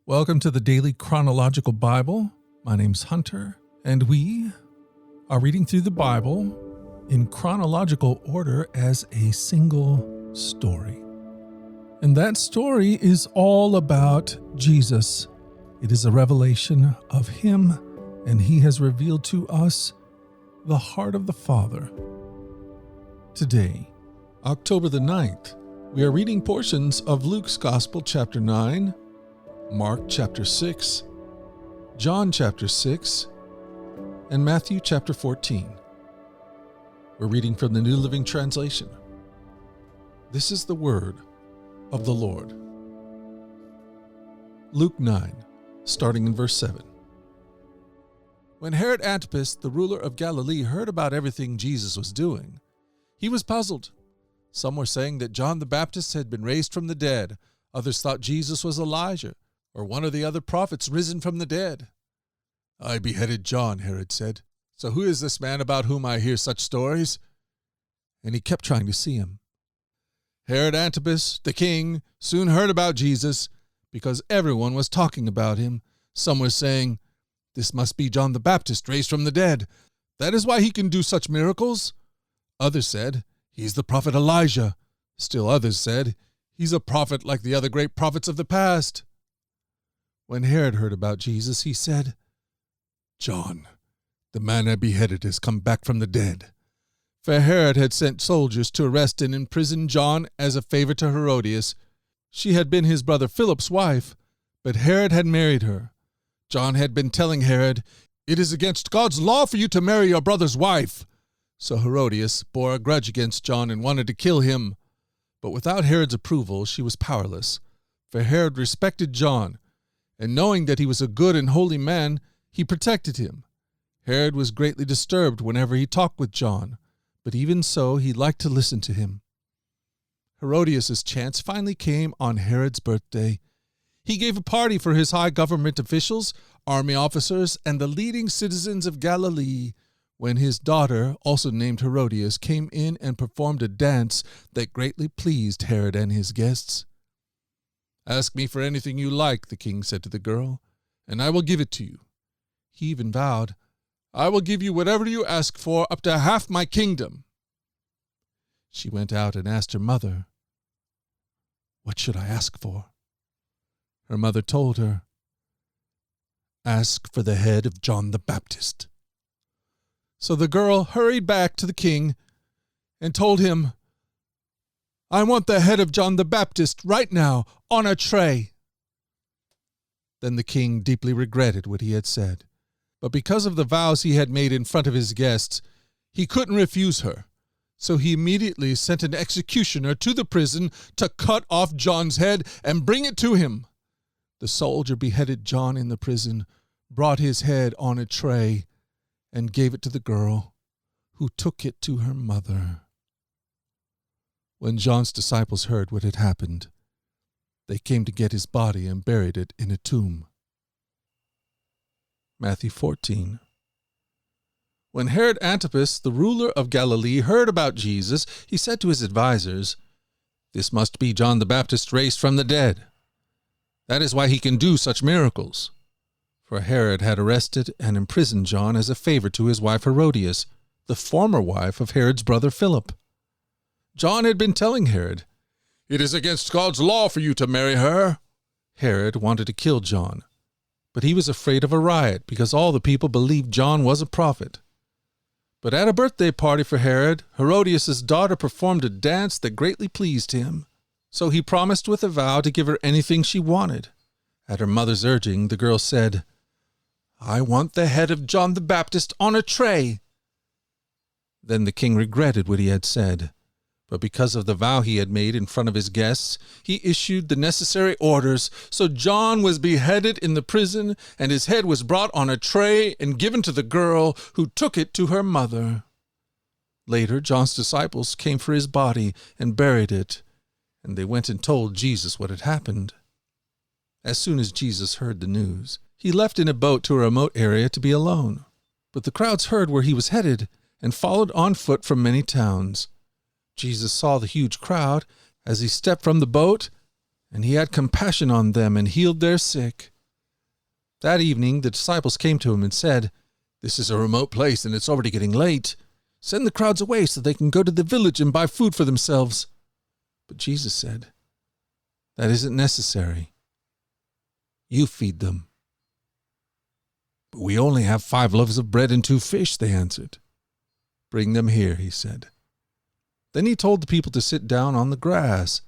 Welcome to the Daily Chronological Bible. My name's Hunter, and we are reading through the Bible in chronological order as a single story. And that story is all about Jesus. It is a revelation of Him, and He has revealed to us the heart of the Father. Today, October the 9th, we are reading portions of Luke's Gospel, chapter 9, Mark chapter 6, John chapter 6, and Matthew chapter 14. We're reading from the New Living Translation. This is the word of the Lord. Luke 9, starting in verse 7. When Herod Antipas, the ruler of Galilee, heard about everything Jesus was doing, he was puzzled. Some were saying that John the Baptist had been raised from the dead. Others thought Jesus was Elijah, or one of the other prophets risen from the dead. I beheaded John, Herod said. So who is this man about whom I hear such stories? And he kept trying to see him. Herod Antipas, the king, soon heard about Jesus because everyone was talking about him. Some were saying, "This must be John the Baptist raised from the dead. That is why he can do such miracles." Others said, "He's the prophet Elijah." Still others said, "He's a prophet like the other great prophets of the past." When Herod heard about Jesus, he said, "John, the man I beheaded, has come back from the dead." For Herod had sent soldiers to arrest and imprison John as a favor to Herodias. She had been his brother Philip's wife, but Herod had married her. John had been telling Herod, "It is against God's law for you to marry your brother's wife." So Herodias bore a grudge against John and wanted to kill him. But without Herod's approval, she was powerless. For Herod respected John, and knowing that he was a good and holy man, he protected him. Herod was greatly disturbed whenever he talked with John, but even so, he liked to listen to him. Herodias' chance finally came on Herod's birthday. He gave a party for his high government officials, army officers, and the leading citizens of Galilee, when his daughter, also named Herodias, came in and performed a dance that greatly pleased Herod and his guests. "Ask me for anything you like," the king said to the girl, "and I will give it to you." He even vowed, "I will give you whatever you ask for, up to half my kingdom." She went out and asked her mother, "What should I ask for?" Her mother told her, "Ask for the head of John the Baptist." So the girl hurried back to the king and told him, "I want the head of John the Baptist right now on a tray." Then the king deeply regretted what he had said. But because of the vows he had made in front of his guests, he couldn't refuse her. So he immediately sent an executioner to the prison to cut off John's head and bring it to him. The soldier beheaded John in the prison, brought his head on a tray, and gave it to the girl, who took it to her mother. When John's disciples heard what had happened, they came to get his body and buried it in a tomb. Matthew 14. When Herod Antipas, the ruler of Galilee, heard about Jesus, he said to his advisers, "This must be John the Baptist raised from the dead. That is why he can do such miracles." For Herod had arrested and imprisoned John as a favor to his wife Herodias, the former wife of Herod's brother Philip. John had been telling Herod, "It is against God's law for you to marry her." Herod wanted to kill John, but he was afraid of a riot because all the people believed John was a prophet. But at a birthday party for Herod, Herodias' daughter performed a dance that greatly pleased him. So he promised with a vow to give her anything she wanted. At her mother's urging, the girl said, "I want the head of John the Baptist on a tray." Then the king regretted what he had said. But because of the vow he had made in front of his guests, he issued the necessary orders. So John was beheaded in the prison, and his head was brought on a tray and given to the girl, who took it to her mother. Later, John's disciples came for his body and buried it, and they went and told Jesus what had happened. As soon as Jesus heard the news, he left in a boat to a remote area to be alone. But the crowds heard where he was headed and followed on foot from many towns. Jesus saw the huge crowd as he stepped from the boat, and he had compassion on them and healed their sick. That evening the disciples came to him and said, "This is a remote place and it's already getting late. Send the crowds away so they can go to the village and buy food for themselves." But Jesus said, "That isn't necessary. You feed them." "But we only have 5 loaves of bread and 2 fish," they answered. "Bring them here," he said. Then he told the people to sit down on the grass.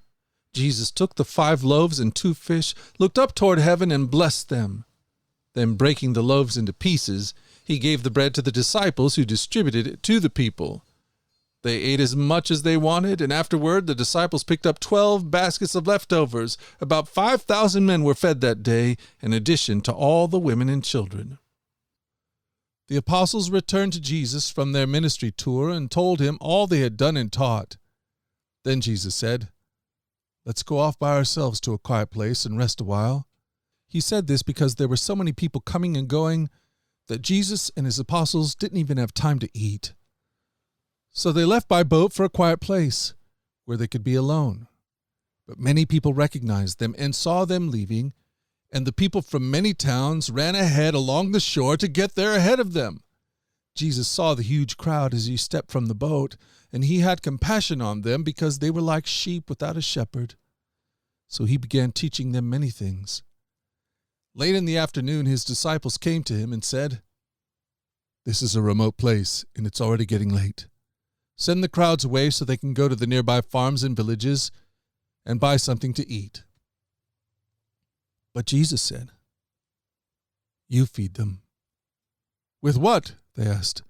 Jesus took the 5 loaves and 2 fish, looked up toward heaven, and blessed them. Then, breaking the loaves into pieces, he gave the bread to the disciples, who distributed it to the people. They ate as much as they wanted, and afterward the disciples picked up 12 baskets of leftovers. About 5,000 men were fed that day, in addition to all the women and children. The apostles returned to Jesus from their ministry tour and told him all they had done and taught. Then Jesus said, "Let's go off by ourselves to a quiet place and rest a while." He said this because there were so many people coming and going that Jesus and his apostles didn't even have time to eat. So they left by boat for a quiet place where they could be alone. But many people recognized them and saw them leaving, and the people from many towns ran ahead along the shore to get there ahead of them. Jesus saw the huge crowd as he stepped from the boat, and he had compassion on them because they were like sheep without a shepherd. So he began teaching them many things. Late in the afternoon, his disciples came to him and said, "This is a remote place, and it's already getting late. Send the crowds away so they can go to the nearby farms and villages and buy something to eat." But Jesus said, "You feed them." "With what?" they asked.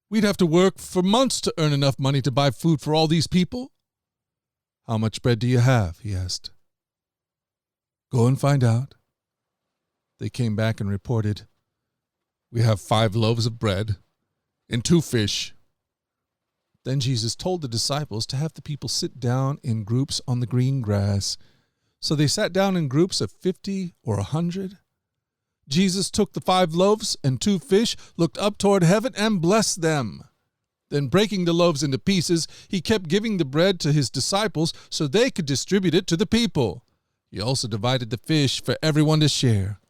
"We'd have to work for months to earn enough money to buy food for all these people." "How much bread do you have?" he asked. "Go and find out." They came back and reported, "We have 5 loaves of bread and 2 fish. Then Jesus told the disciples to have the people sit down in groups on the green grass. So they sat down in groups of 50 or 100. Jesus took the 5 loaves and 2 fish, looked up toward heaven, and blessed them. Then, breaking the loaves into pieces, he kept giving the bread to his disciples so they could distribute it to the people. He also divided the fish for everyone to share.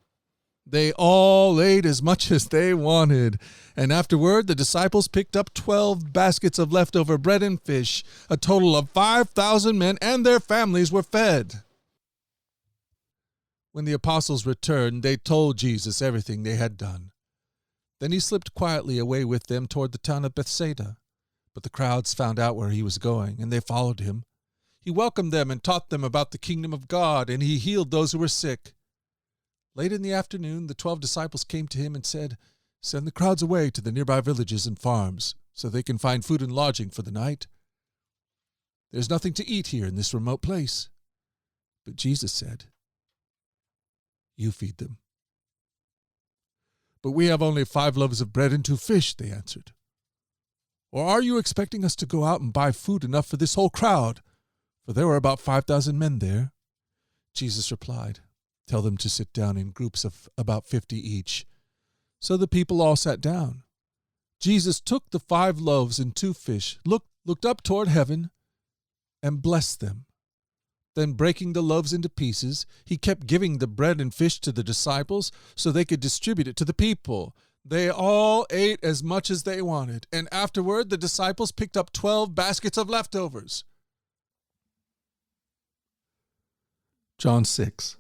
They all ate as much as they wanted, and afterward the disciples picked up 12 baskets of leftover bread and fish. A total of 5,000 men and their families were fed. When the apostles returned, they told Jesus everything they had done. Then he slipped quietly away with them toward the town of Bethsaida. But the crowds found out where he was going, and they followed him. He welcomed them and taught them about the kingdom of God, and he healed those who were sick. Late in the afternoon, the 12 disciples came to him and said, "Send the crowds away to the nearby villages and farms, so they can find food and lodging for the night. There's nothing to eat here in this remote place." But Jesus said, "You feed them." "But we have only 5 loaves of bread and 2 fish," they answered. "Or are you expecting us to go out and buy food enough for this whole crowd?" For there were about 5,000 men there. Jesus replied, "Tell them to sit down in groups of about 50 each." So the people all sat down. Jesus took the 5 loaves and 2 fish, looked up toward heaven, and blessed them. Then, breaking the loaves into pieces, he kept giving the bread and fish to the disciples so they could distribute it to the people. They all ate as much as they wanted, and afterward the disciples picked up 12 baskets of leftovers. John 6.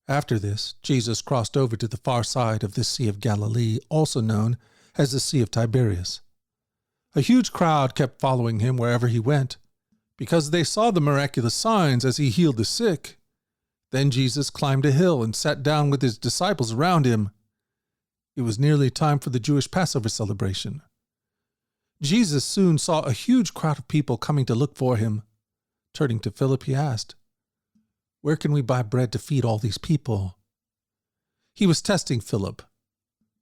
After this, Jesus crossed over to the far side of the Sea of Galilee, also known as the Sea of Tiberias. A huge crowd kept following him wherever he went, because they saw the miraculous signs as he healed the sick. Then Jesus climbed a hill and sat down with his disciples around him. It was nearly time for the Jewish Passover celebration. Jesus soon saw a huge crowd of people coming to look for him. Turning to Philip, he asked, "Where can we buy bread to feed all these people?" He was testing Philip,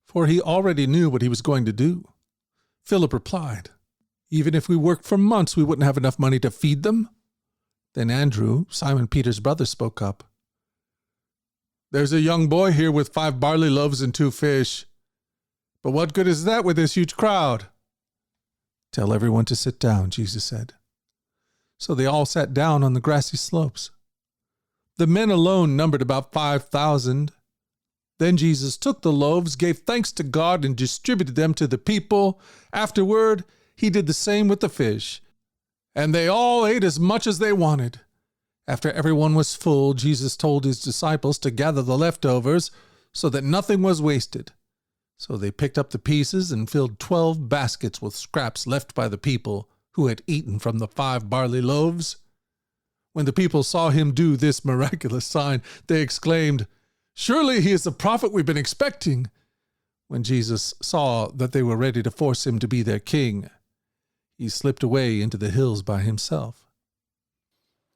for he already knew what he was going to do. Philip replied, "Even if we worked for months, we wouldn't have enough money to feed them." Then Andrew, Simon Peter's brother, spoke up. "There's a young boy here with 5 barley loaves and 2 fish. But what good is that with this huge crowd?" "Tell everyone to sit down," Jesus said. So they all sat down on the grassy slopes. The men alone numbered about 5,000. Then Jesus took the loaves, gave thanks to God, and distributed them to the people. Afterward, he did the same with the fish, and they all ate as much as they wanted. After everyone was full, Jesus told his disciples to gather the leftovers so that nothing was wasted. So they picked up the pieces and filled 12 baskets with scraps left by the people who had eaten from the 5 barley loaves. When the people saw him do this miraculous sign, they exclaimed, "Surely he is the prophet we've been expecting." When Jesus saw that they were ready to force him to be their king, he slipped away into the hills by himself.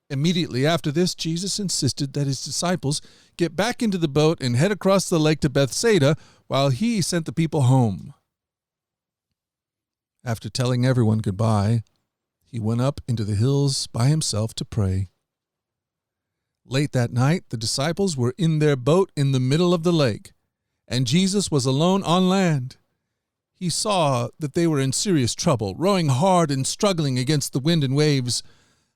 Immediately after this, Jesus insisted that his disciples get back into the boat and head across the lake to Bethsaida while he sent the people home. After telling everyone goodbye, he went up into the hills by himself to pray. Late that night, the disciples were in their boat in the middle of the lake, and Jesus was alone on land. He saw that they were in serious trouble, rowing hard and struggling against the wind and waves.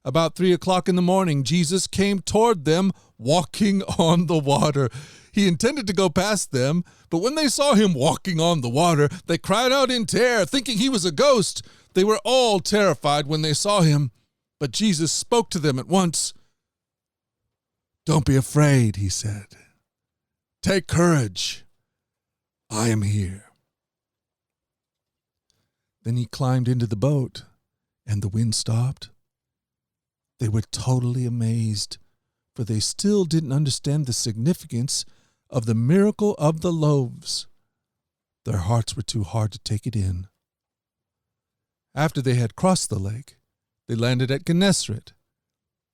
About 3 o'clock in the morning, Jesus came toward them, walking on the water. He intended to go past them, but when they saw him walking on the water, they cried out in terror, thinking he was a ghost. They were all terrified when they saw him, but Jesus spoke to them at once. "Don't be afraid," he said. "Take courage. I am here." Then he climbed into the boat, and the wind stopped. They were totally amazed, for they still didn't understand the significance of the miracle of the loaves. Their hearts were too hard to take it in. After they had crossed the lake, they landed at Gennesaret.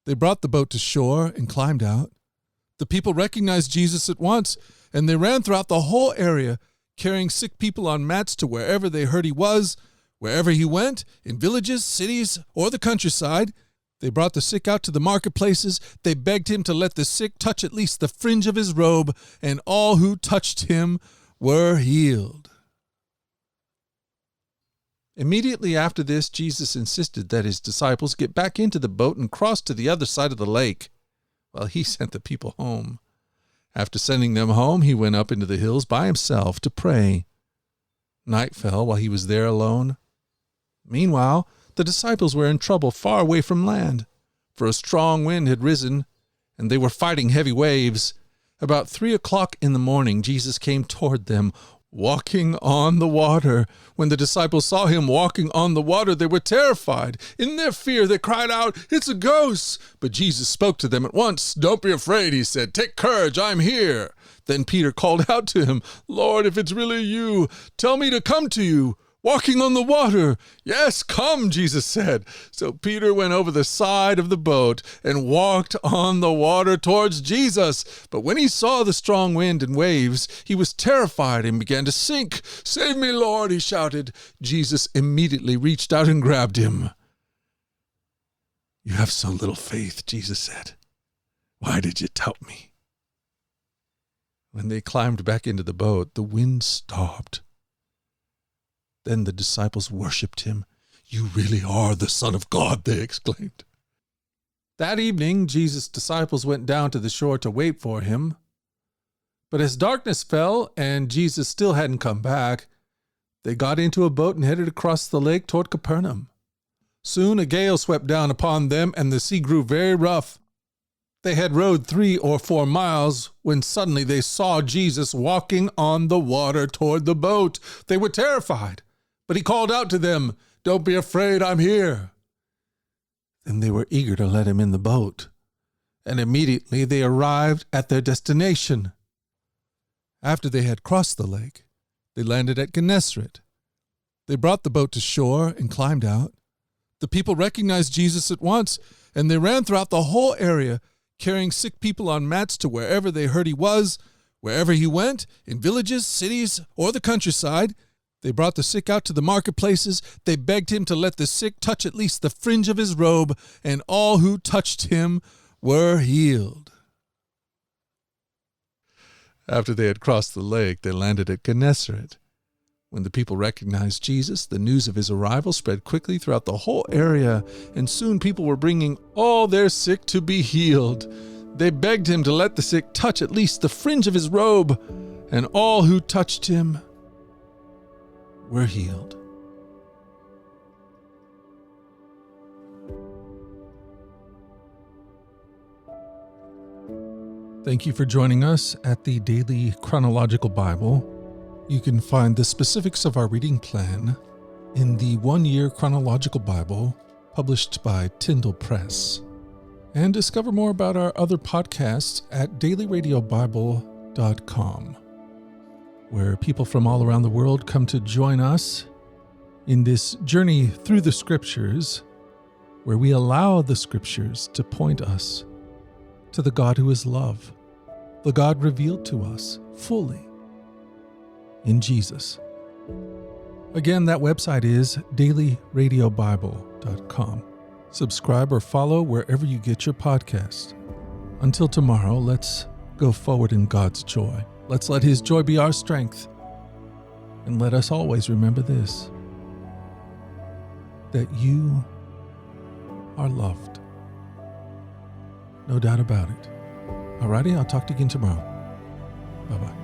They brought the boat to shore and climbed out. The people recognized Jesus at once, and they ran throughout the whole area, carrying sick people on mats to wherever they heard he was. Wherever he went, in villages, cities, or the countryside, they brought the sick out to the marketplaces. They begged him to let the sick touch at least the fringe of his robe, and all who touched him were healed. Immediately after this, Jesus insisted that his disciples get back into the boat and cross to the other side of the lake, while he sent the people home. After sending them home, he went up into the hills by himself to pray. Night fell while he was there alone. Meanwhile, the disciples were in trouble far away from land, for a strong wind had risen, and they were fighting heavy waves. About 3 o'clock in the morning, Jesus came toward them, walking on the water. When the disciples saw him walking on the water, they were terrified. In their fear, they cried out, "It's a ghost!" But Jesus spoke to them at once. "Don't be afraid," he said. "Take courage, I'm here." Then Peter called out to him, "Lord, if it's really you, tell me to come to you, walking on the water." "Yes, come," Jesus said. So Peter went over the side of the boat and walked on the water towards Jesus. But when he saw the strong wind and waves, he was terrified and began to sink. "Save me, Lord," he shouted. Jesus immediately reached out and grabbed him. "You have so little faith," Jesus said. "Why did you doubt me?" When they climbed back into the boat, the wind stopped. Then the disciples worshipped him. "You really are the Son of God," they exclaimed. That evening, Jesus' disciples went down to the shore to wait for him. But as darkness fell and Jesus still hadn't come back, they got into a boat and headed across the lake toward Capernaum. Soon a gale swept down upon them, and the sea grew very rough. They had rowed 3 or 4 miles when suddenly they saw Jesus walking on the water toward the boat. They were terrified, but he called out to them, "Don't be afraid, I'm here." Then they were eager to let him in the boat, and immediately they arrived at their destination. After they had crossed the lake, they landed at Gennesaret. They brought the boat to shore and climbed out. The people recognized Jesus at once, and they ran throughout the whole area, carrying sick people on mats to wherever they heard he was. Wherever he went, in villages, cities, or the countryside, they brought the sick out to the marketplaces. They begged him to let the sick touch at least the fringe of his robe, and all who touched him were healed. After they had crossed the lake, they landed at Gennesaret. When the people recognized Jesus, the news of his arrival spread quickly throughout the whole area, and soon people were bringing all their sick to be healed. They begged him to let the sick touch at least the fringe of his robe, and all who touched him were healed. Thank you for joining us at the Daily Chronological Bible. You can find the specifics of our reading plan in the one-year Chronological Bible published by Tyndale Press. And discover more about our other podcasts at dailyradiobible.com, where people from all around the world come to join us in this journey through the Scriptures, where we allow the Scriptures to point us to the God who is love, the God revealed to us fully in Jesus. Again, that website is dailyradiobible.com. Subscribe or follow wherever you get your podcasts. Until tomorrow, let's go forward in God's joy. Let's let His joy be our strength. And let us always remember this, that you are loved. No doubt about it. Alrighty, I'll talk to you again tomorrow. Bye-bye.